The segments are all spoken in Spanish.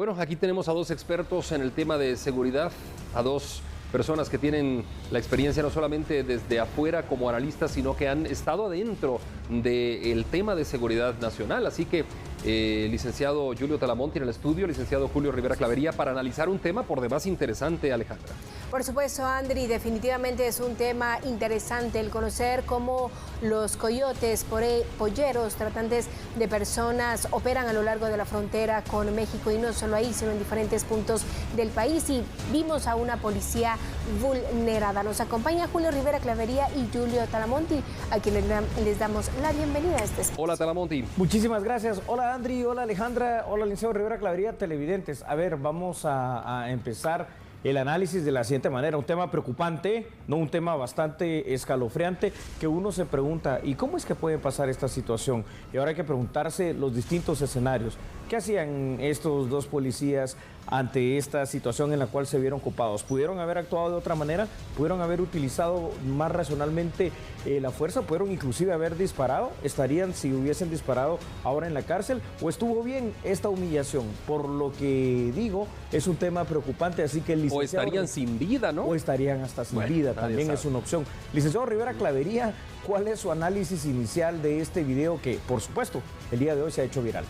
Bueno, aquí tenemos a dos expertos en el tema de seguridad, a dos personas que tienen la experiencia no solamente desde afuera como analistas, sino que han estado adentro del tema de seguridad nacional. Así que, licenciado Julio Talamonti en el estudio, licenciado Julio Rivera Clavería, para analizar un tema por demás interesante, Alejandra. Por supuesto, Andri, definitivamente es un tema interesante el conocer cómo los coyotes, polleros, tratantes de personas operan a lo largo de la frontera con México, y no solo ahí, sino en diferentes puntos del país. Y vimos a una policía vulnerada. Nos acompaña Julio Rivera Clavería y Julio Talamonti, a quienes les damos la bienvenida a este espacio. Hola, Talamonti. Muchísimas gracias. Hola, Andri. Hola, Alejandra. Hola, licenciado Rivera Clavería, televidentes. A ver, vamos a empezar el análisis de la siguiente manera. Un tema preocupante, no, un tema bastante escalofriante, que uno se pregunta, ¿y cómo es que puede pasar esta situación? Y ahora hay que preguntarse los distintos escenarios. ¿Qué hacían estos dos policías ante esta situación en la cual se vieron copados? ¿Pudieron haber actuado de otra manera? ¿Pudieron haber utilizado más racionalmente la fuerza? ¿Pudieron inclusive haber disparado? ¿Estarían, si hubiesen disparado, ahora en la cárcel? ¿O estuvo bien esta humillación? Por lo que digo, es un tema preocupante, así que el licenciado... O estarían sin vida, ¿no? O estarían hasta sin vida, también es una opción. Licenciado Rivera Clavería, ¿cuál es su análisis inicial de este video que, por supuesto, el día de hoy se ha hecho viral?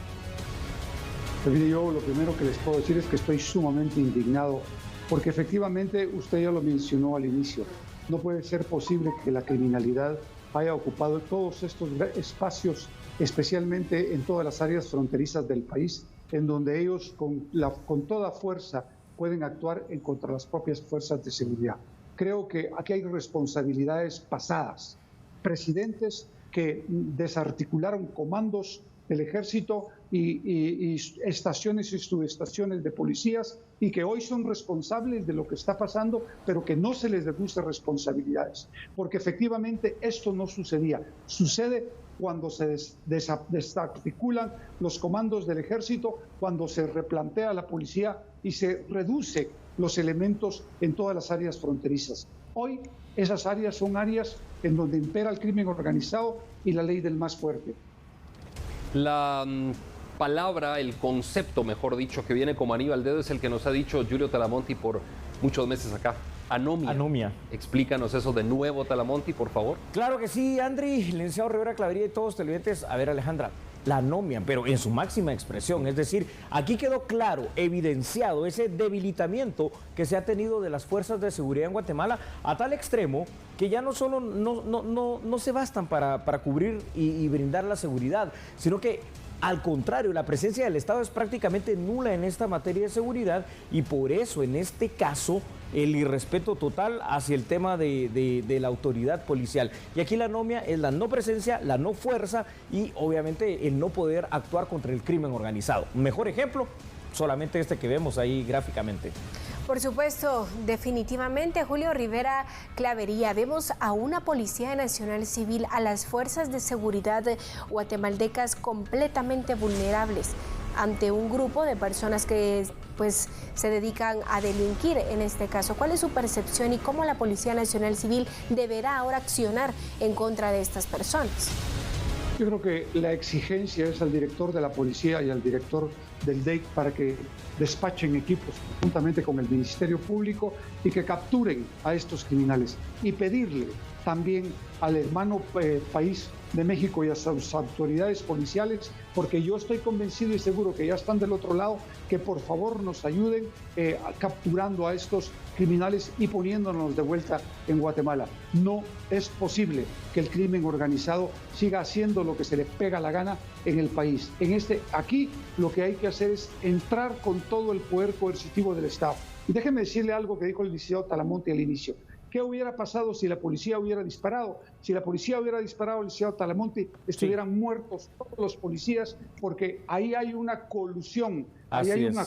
Yo lo primero que les puedo decir es que estoy sumamente indignado, porque efectivamente usted ya lo mencionó al inicio. No puede ser posible que la criminalidad haya ocupado todos estos espacios, especialmente en todas las áreas fronterizas del país, en donde ellos con toda fuerza pueden actuar en contra las propias fuerzas de seguridad. Creo que aquí hay responsabilidades pasadas, presidentes que desarticularon comandos del ejército y estaciones y subestaciones de policías, y que hoy son responsables de lo que está pasando, pero que no se les deduce responsabilidades, porque efectivamente esto no sucedía. Sucede cuando se desarticulan los comandos del ejército, cuando se replantea la policía y se reduce los elementos en todas las áreas fronterizas. Hoy esas áreas son áreas en donde impera el crimen organizado y la ley del más fuerte. La palabra, el concepto, mejor dicho, que viene como anillo al dedo es el que nos ha dicho Julio Talamonti por muchos meses acá. Anomia. Anomia. Explícanos eso de nuevo, Talamonti, por favor. Claro que sí, Andri, licenciado Rivera Clavería y todos los televidentes. A ver, Alejandra, la anomia, pero en su máxima expresión. Es decir, aquí quedó claro, evidenciado ese debilitamiento que se ha tenido de las fuerzas de seguridad en Guatemala, a tal extremo que ya no solo no se bastan para cubrir y brindar la seguridad, sino que al contrario, la presencia del Estado es prácticamente nula en esta materia de seguridad, y por eso en este caso el irrespeto total hacia el tema de la autoridad policial. Y aquí la anomia es la no presencia, la no fuerza y obviamente el no poder actuar contra el crimen organizado. Mejor ejemplo, solamente este que vemos ahí gráficamente. Por supuesto, definitivamente, Julio Rivera Clavería, vemos a una Policía Nacional Civil, a las fuerzas de seguridad guatemaltecas completamente vulnerables ante un grupo de personas que pues se dedican a delinquir en este caso. ¿Cuál es su percepción y cómo la Policía Nacional Civil deberá ahora accionar en contra de estas personas? Yo creo que la exigencia es al director de la policía y al director del DEIC para que despachen equipos juntamente con el Ministerio Público y que capturen a estos criminales, y pedirle también al hermano país de México y a sus autoridades policiales, porque yo estoy convencido y seguro que ya están del otro lado, que por favor nos ayuden capturando a estos criminales y poniéndonos de vuelta en Guatemala. No es posible que el crimen organizado siga haciendo lo que se le pega la gana en el país. Aquí lo que hay que hacer es entrar con todo el poder coercitivo del Estado. Y déjeme decirle algo que dijo el licenciado Talamonti al inicio. ¿Qué hubiera pasado si la policía hubiera disparado? Si la policía hubiera disparado, el licenciado Talamonti, estuvieran muertos todos los policías, porque ahí hay una colusión, ahí hay una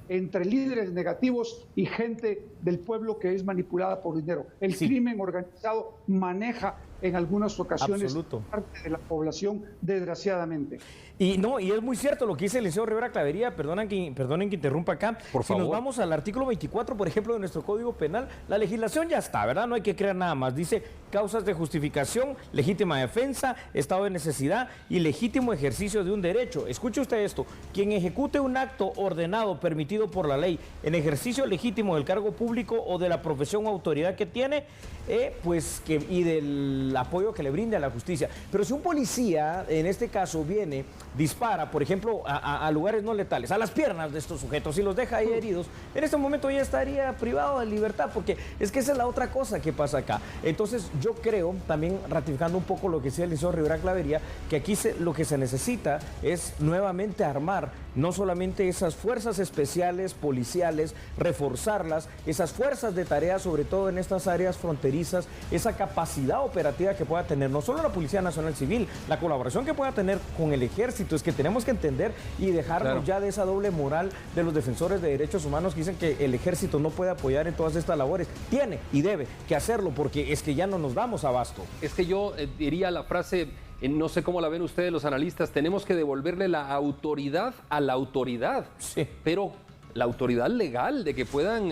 entre líderes negativos y gente del pueblo que es manipulada por dinero. El crimen organizado maneja en algunas ocasiones Absoluto. parte de la población, desgraciadamente. Y no, y es muy cierto lo que dice el licenciado Rivera Clavería, perdonen que interrumpa acá. Por si nos favor. vamos al artículo 24, por ejemplo, de nuestro Código Penal, la legislación ya está, ¿verdad? No hay que crear nada más. Dice causas de justificación, legítima defensa, estado de necesidad y legítimo ejercicio de un derecho. Escuche usted esto: quien ejecute un acto ordenado, permitido por la ley, en ejercicio legítimo del cargo público o de la profesión o autoridad que tiene, y del apoyo que le brinde a la justicia. Pero si un policía, en este caso, viene, dispara, por ejemplo, a lugares no letales, a las piernas de estos sujetos y los deja ahí heridos, en este momento ya estaría privado de libertad, porque es que esa es la otra cosa que pasa acá. Entonces yo creo, también ratificando un poco lo que decía el licenciado Rivera Clavería, que aquí lo que se necesita es nuevamente armar no solamente esas fuerzas especiales policiales, reforzarlas, esas fuerzas de tarea, sobre todo en estas áreas fronterizas, esa capacidad operativa que pueda tener no solo la Policía Nacional Civil, la colaboración que pueda tener con el Ejército. Es que tenemos que entender y dejarnos ya de esa doble moral de los defensores de derechos humanos que dicen que el Ejército no puede apoyar en todas estas labores. Tiene y debe que hacerlo, porque es que ya no nos damos abasto. Es que yo diría la frase, no sé cómo la ven ustedes los analistas, tenemos que devolverle la autoridad a la autoridad, Sí. pero la autoridad legal de que puedan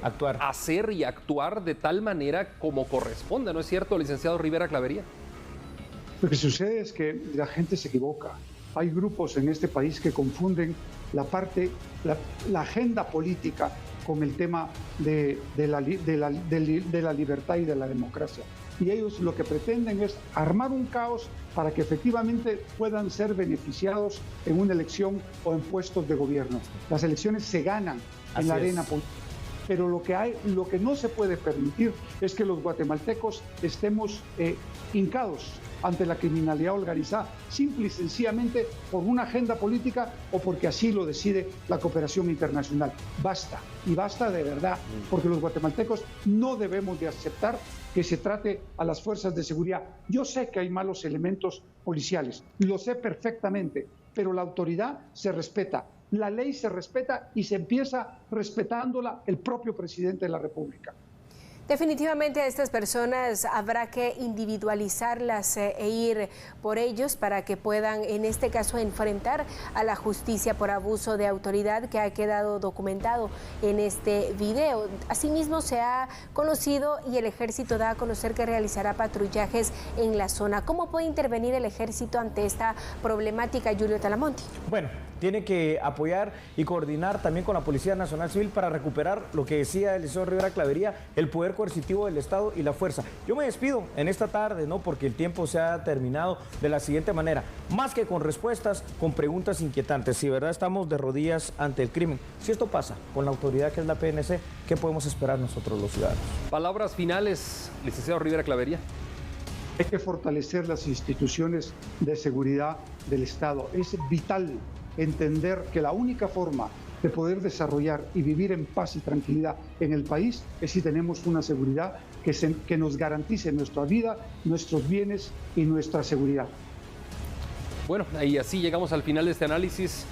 Actuar. hacer y actuar de tal manera como corresponda, ¿no es cierto, licenciado Rivera Clavería? Lo que sucede es que la gente se equivoca. Hay grupos en este país que confunden la agenda política con el tema de la libertad y de la democracia. Y ellos lo que pretenden es armar un caos para que efectivamente puedan ser beneficiados en una elección o en puestos de gobierno. Las elecciones se ganan en la arena política. Pero lo que no se puede permitir es que los guatemaltecos estemos hincados ante la criminalidad organizada, simple y sencillamente por una agenda política o porque así lo decide la cooperación internacional. Basta, y basta de verdad, porque los guatemaltecos no debemos de aceptar que se trate a las fuerzas de seguridad. Yo sé que hay malos elementos policiales, lo sé perfectamente, pero la autoridad se respeta. La ley se respeta y se empieza respetándola el propio presidente de la República. Definitivamente a estas personas habrá que individualizarlas e ir por ellos para que puedan, en este caso, enfrentar a la justicia por abuso de autoridad que ha quedado documentado en este video. Asimismo, se ha conocido y el Ejército da a conocer que realizará patrullajes en la zona. ¿Cómo puede intervenir el Ejército ante esta problemática, Julio Talamonte? Bueno, tiene que apoyar y coordinar también con la Policía Nacional Civil para recuperar lo que decía el licenciado Rivera Clavería, el poder coercitivo del Estado y la fuerza. Yo me despido en esta tarde, ¿no? Porque el tiempo se ha terminado, de la siguiente manera: más que con respuestas, con preguntas inquietantes. Si verdad estamos de rodillas ante el crimen, si esto pasa con la autoridad que es la PNC, ¿qué podemos esperar nosotros los ciudadanos? Palabras finales, licenciado Rivera Clavería. Hay que fortalecer las instituciones de seguridad del Estado. Es vital entender que la única forma de poder desarrollar y vivir en paz y tranquilidad en el país es si tenemos una seguridad que nos garantice nuestra vida, nuestros bienes y nuestra seguridad. Bueno, y así llegamos al final de este análisis.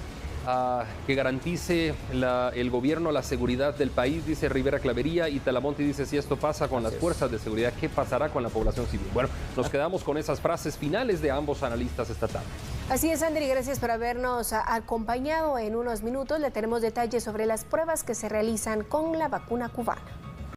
Que garantice el gobierno la seguridad del país, dice Rivera Clavería, y Talamonte dice: si esto pasa con las fuerzas de seguridad, ¿qué pasará con la población civil? Bueno, nos quedamos con esas frases finales de ambos analistas esta tarde. Así es, Andri, gracias por habernos acompañado. En unos minutos le tenemos detalles sobre las pruebas que se realizan con la vacuna cubana.